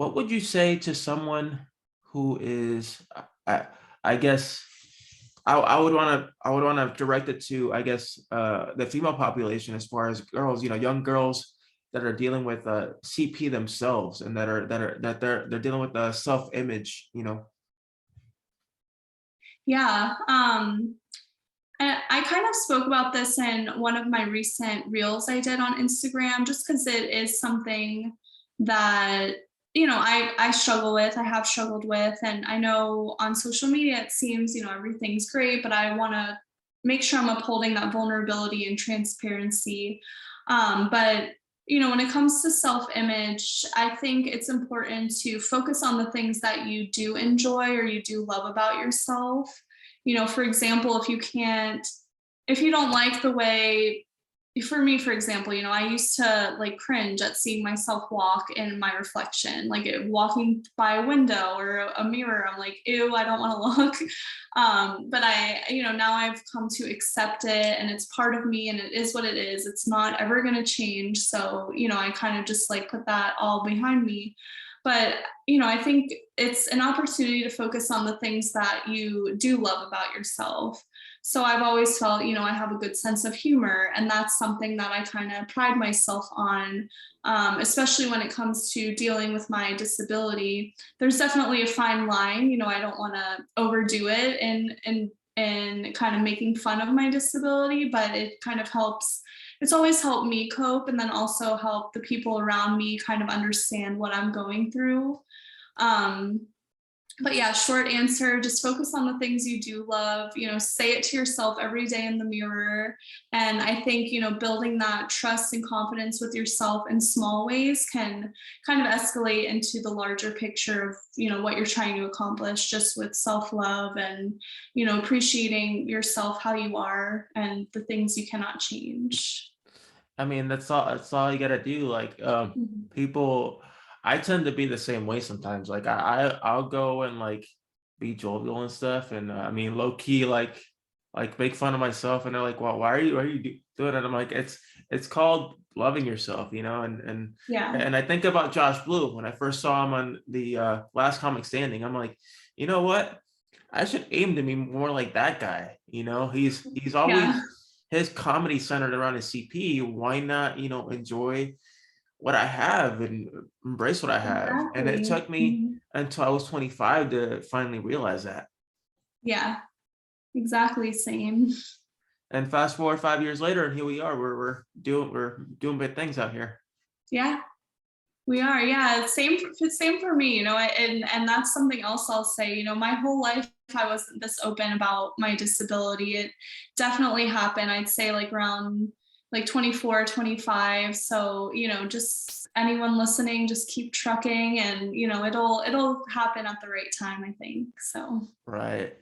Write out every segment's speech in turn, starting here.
what would you say to someone who is, I, I guess, I would want to direct it to, I guess, the female population as far as girls, young girls that are dealing with CP themselves and that they're dealing with self-image, Yeah. And I kind of spoke about this in one of my recent reels I did on Instagram, just because it is something that, I struggle with, I have struggled with. And I know on social media, it seems, everything's great, but I want to make sure I'm upholding that vulnerability and transparency. But when it comes to self image, I think it's important to focus on the things that you do enjoy or you do love about yourself. For example, if you don't like the way, for me, for example, I used to like cringe at seeing myself walk in my reflection, like walking by a window or a mirror. I'm like, ew, I don't want to look. But now I've come to accept it and it's part of me and it is what it is. It's not ever going to change. So, I kind of just like put that all behind me. But, I think it's an opportunity to focus on the things that you do love about yourself. So I've always felt, I have a good sense of humor, and that's something that I kind of pride myself on, especially when it comes to dealing with my disability. There's definitely a fine line. I don't want to overdo it and kind of making fun of my disability, but it kind of helps. It's always helped me cope, and then also help the people around me kind of understand what I'm going through. Um, but yeah, short answer, just focus on the things you do love, say it to yourself every day in the mirror. And I think, building that trust and confidence with yourself in small ways can kind of escalate into the larger picture of, what you're trying to accomplish just with self-love and, appreciating yourself how you are and the things you cannot change. I mean, that's all you gotta do. Like, Mhm. people, I tend to be the same way sometimes. Like, I'll go and like be jovial and stuff, and I mean, low key, like make fun of myself, and they're like, "Well, why are you doing it?" I'm like, it's called loving yourself, Yeah. and I think about Josh Blue when I first saw him on the last comic standing. I'm like, you know what? I should aim to be more like that guy. He's Yeah. always his comedy centered around his CP. Why not, enjoy what I have and embrace what I have? And it Exactly. took me Mhm. until I was 25 to finally realize that. Yeah, exactly. Same. And fast forward 5 years later, and here we are. We're doing big things out here. Yeah. We are, yeah. Same for me, and that's something else I'll say. My whole life I wasn't this open about my disability. It definitely happened. I'd say like around like 24, 25. So, just anyone listening, just keep trucking and it'll happen at the right time, I think. So Right.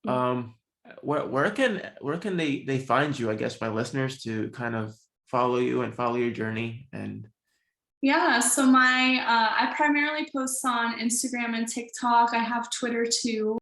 yeah. Um, where can they find you? I guess my listeners to kind of follow you and follow your journey and Yeah, so I primarily post on Instagram and TikTok. I have Twitter too.